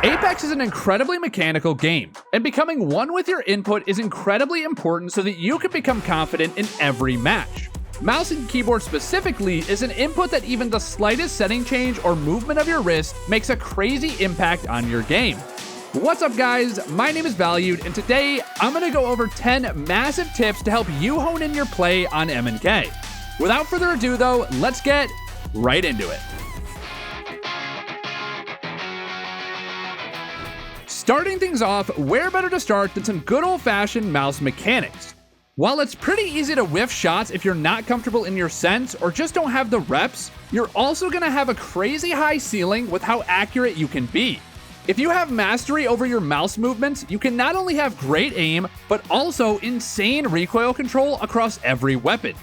Apex is an incredibly mechanical game, and becoming one with your input is incredibly important so that you can become confident in every match. Mouse and keyboard specifically is an input that even the slightest setting change or movement of your wrist makes a crazy impact on your game. What's up guys, my name is Valued, and today I'm going to go over 10 massive tips to help you hone in your play on M&K. Without further ado though, let's get right into it. Starting things off, where better to start than some good old-fashioned mouse mechanics? While it's pretty easy to whiff shots if you're not comfortable in your sense or just don't have the reps, you're also going to have a crazy high ceiling with how accurate you can be. If you have mastery over your mouse movements, you can not only have great aim, but also insane recoil control across every weapon.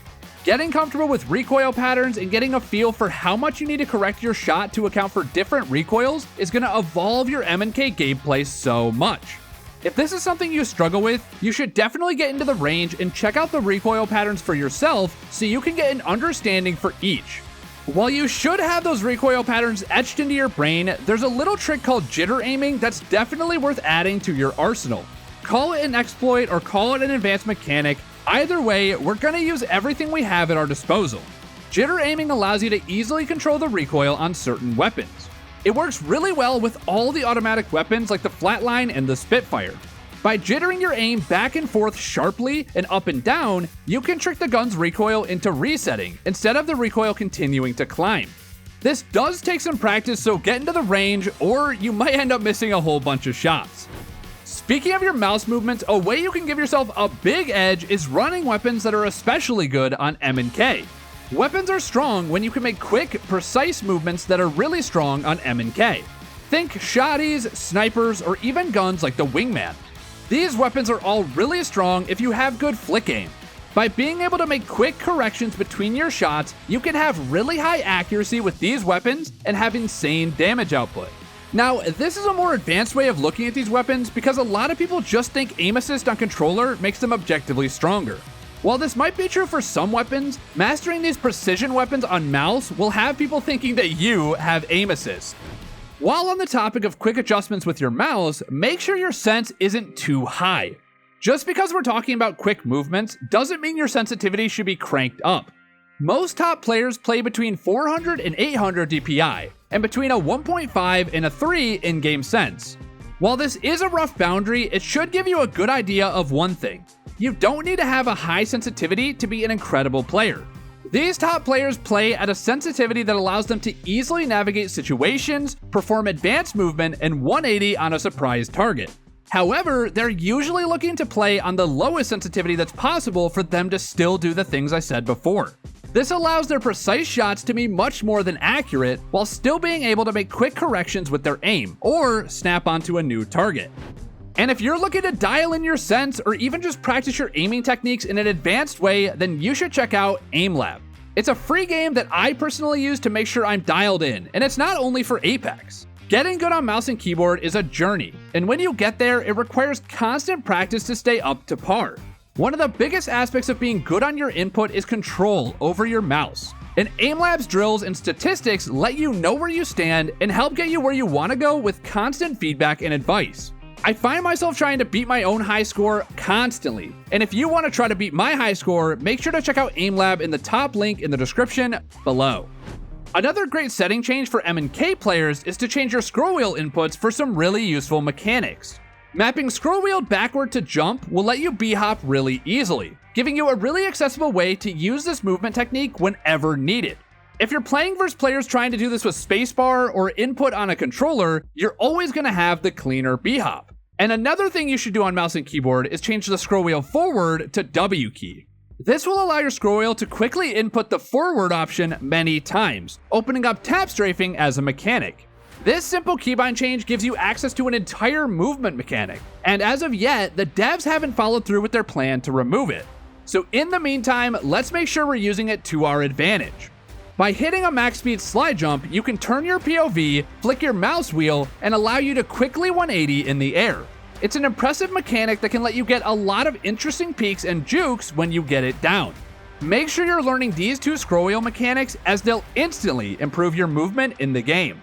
Getting comfortable with recoil patterns and getting a feel for how much you need to correct your shot to account for different recoils is going to evolve your M&K gameplay so much. If this is something you struggle with, you should definitely get into the range and check out the recoil patterns for yourself so you can get an understanding for each. While you should have those recoil patterns etched into your brain, there's a little trick called jitter aiming that's definitely worth adding to your arsenal. Call it an exploit or call it an advanced mechanic, either way, we're going to use everything we have at our disposal. Jitter aiming allows you to easily control the recoil on certain weapons. It works really well with all the automatic weapons like the Flatline and the Spitfire. By jittering your aim back and forth sharply and up and down, you can trick the gun's recoil into resetting instead of the recoil continuing to climb. This does take some practice, so get into the range or you might end up missing a whole bunch of shots. Speaking of your mouse movements, a way you can give yourself a big edge is running weapons that are especially good on M&K. Weapons are strong when you can make quick, precise movements that are really strong on M&K. Think shotties, snipers, or even guns like the Wingman. These weapons are all really strong if you have good flick aim. By being able to make quick corrections between your shots, you can have really high accuracy with these weapons and have insane damage output. Now, this is a more advanced way of looking at these weapons because a lot of people just think aim assist on controller makes them objectively stronger. While this might be true for some weapons, mastering these precision weapons on mouse will have people thinking that you have aim assist. While on the topic of quick adjustments with your mouse, make sure your sense isn't too high. Just because we're talking about quick movements doesn't mean your sensitivity should be cranked up. Most top players play between 400 and 800 DPI, and between a 1.5 and a 3 in-game sense. While this is a rough boundary, it should give you a good idea of one thing. You don't need to have a high sensitivity to be an incredible player. These top players play at a sensitivity that allows them to easily navigate situations, perform advanced movement, and 180 on a surprise target. However, they're usually looking to play on the lowest sensitivity that's possible for them to still do the things I said before. This allows their precise shots to be much more than accurate while still being able to make quick corrections with their aim or snap onto a new target. And if you're looking to dial in your sense or even just practice your aiming techniques in an advanced way, then you should check out Aimlab. It's a free game that I personally use to make sure I'm dialed in, and it's not only for Apex. Getting good on mouse and keyboard is a journey, and when you get there, it requires constant practice to stay up to par. One of the biggest aspects of being good on your input is control over your mouse. And Aimlab's drills and statistics let you know where you stand and help get you where you want to go with constant feedback and advice. I find myself trying to beat my own high score constantly, and if you want to try to beat my high score, make sure to check out Aimlab in the top link in the description below. Another great setting change for M&K players is to change your scroll wheel inputs for some really useful mechanics. Mapping scroll wheel backward to jump will let you b-hop really easily, giving you a really accessible way to use this movement technique whenever needed. If you're playing versus players trying to do this with spacebar or input on a controller, you're always going to have the cleaner b-hop. And another thing you should do on mouse and keyboard is change the scroll wheel forward to W key. This will allow your scroll wheel to quickly input the forward option many times, opening up tap strafing as a mechanic. This simple keybind change gives you access to an entire movement mechanic, and as of yet, the devs haven't followed through with their plan to remove it. So in the meantime, let's make sure we're using it to our advantage. By hitting a max speed slide jump, you can turn your POV, flick your mouse wheel, and allow you to quickly 180 in the air. It's an impressive mechanic that can let you get a lot of interesting peaks and jukes when you get it down. Make sure you're learning these two scroll wheel mechanics as they'll instantly improve your movement in the game.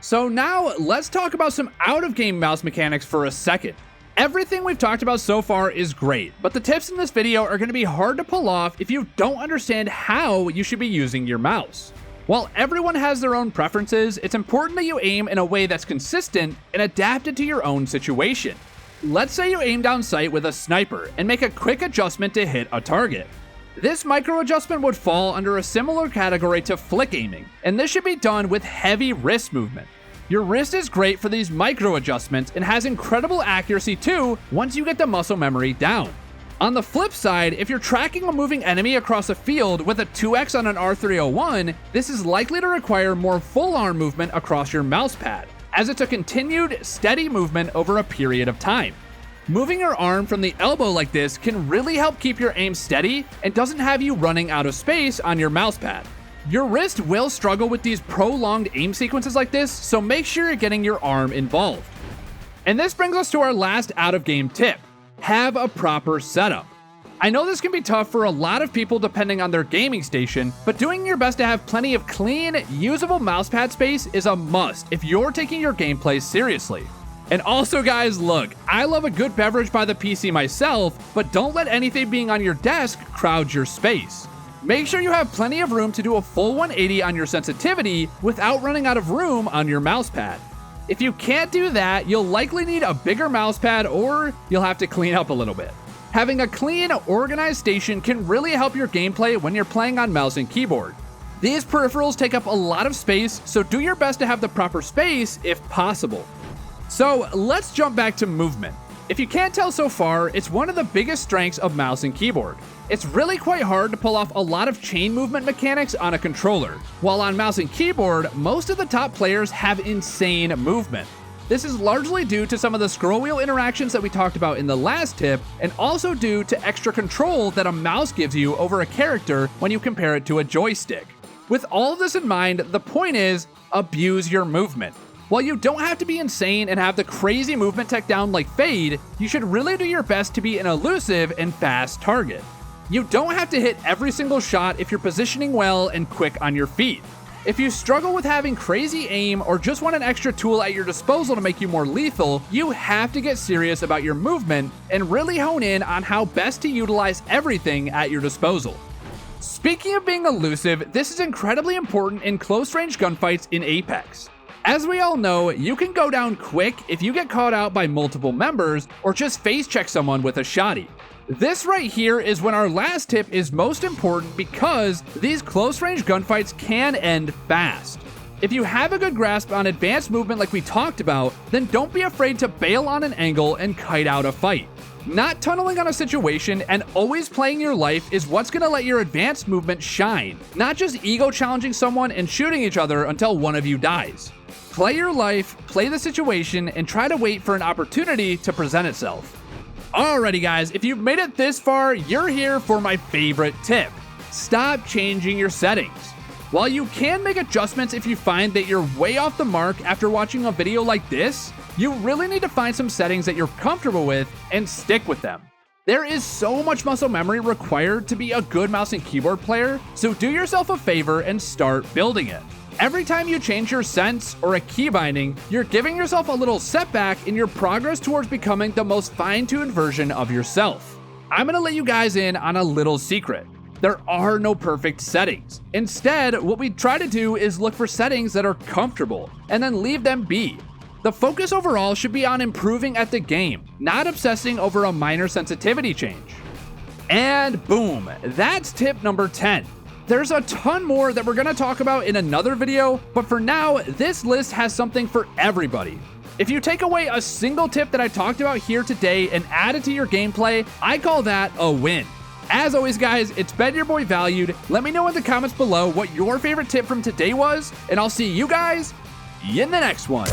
So now let's talk about some out-of-game mouse mechanics for a second. Everything we've talked about so far is great, but the tips in this video are going to be hard to pull off if you don't understand how you should be using your mouse. While everyone has their own preferences, it's important that you aim in a way that's consistent and adapted to your own situation. Let's say you aim down sight with a sniper and make a quick adjustment to hit a target. This micro adjustment would fall under a similar category to flick aiming, and this should be done with heavy wrist movement. Your wrist is great for these micro adjustments and has incredible accuracy too once you get the muscle memory down. On the flip side, if you're tracking a moving enemy across a field with a 2x on an R301, this is likely to require more full arm movement across your mouse pad, as it's a continued, steady movement over a period of time. Moving your arm from the elbow like this can really help keep your aim steady and doesn't have you running out of space on your mouse pad. Your wrist will struggle with these prolonged aim sequences like this, so make sure you're getting your arm involved. And this brings us to our last out-of-game tip. Have a proper setup. I know this can be tough for a lot of people depending on their gaming station, but doing your best to have plenty of clean, usable mousepad space is a must if you're taking your gameplay seriously. And also guys, look, I love a good beverage by the PC myself, but don't let anything being on your desk crowd your space. Make sure you have plenty of room to do a full 180 on your sensitivity without running out of room on your mousepad. If you can't do that, you'll likely need a bigger mousepad or you'll have to clean up a little bit. Having a clean, organized station can really help your gameplay when you're playing on mouse and keyboard. These peripherals take up a lot of space, so do your best to have the proper space if possible. So let's jump back to movement. If you can't tell so far, it's one of the biggest strengths of mouse and keyboard. It's really quite hard to pull off a lot of chain movement mechanics on a controller, while on mouse and keyboard, most of the top players have insane movement. This is largely due to some of the scroll wheel interactions that we talked about in the last tip, and also due to extra control that a mouse gives you over a character when you compare it to a joystick. With all of this in mind, the point is, abuse your movement. While you don't have to be insane and have the crazy movement tech down like Fade, you should really do your best to be an elusive and fast target. You don't have to hit every single shot if you're positioning well and quick on your feet. If you struggle with having crazy aim or just want an extra tool at your disposal to make you more lethal, you have to get serious about your movement and really hone in on how best to utilize everything at your disposal. Speaking of being elusive, this is incredibly important in close-range gunfights in Apex. As we all know, you can go down quick if you get caught out by multiple members or just face check someone with a shotty. This right here is when our last tip is most important because these close-range gunfights can end fast. If you have a good grasp on advanced movement like we talked about, then don't be afraid to bail on an angle and kite out a fight. Not tunneling on a situation and always playing your life is what's going to let your advanced movement shine, not just ego challenging someone and shooting each other until one of you dies. Play your life, play the situation, and try to wait for an opportunity to present itself. Alrighty guys, if you've made it this far, you're here for my favorite tip. Stop changing your settings. While you can make adjustments if you find that you're way off the mark after watching a video like this, you really need to find some settings that you're comfortable with and stick with them. There is so much muscle memory required to be a good mouse and keyboard player, so do yourself a favor and start building it. Every time you change your sense or a key binding, you're giving yourself a little setback in your progress towards becoming the most fine-tuned version of yourself. I'm gonna let you guys in on a little secret. There are no perfect settings. Instead, what we try to do is look for settings that are comfortable and then leave them be. The focus overall should be on improving at the game, not obsessing over a minor sensitivity change. And boom, that's tip number 10. There's a ton more that we're going to talk about in another video, but for now, this list has something for everybody. If you take away a single tip that I talked about here today and add it to your gameplay, I call that a win. As always guys, it's been your boy Valued. Let me know in the comments below what your favorite tip from today was, and I'll see you guys in the next one.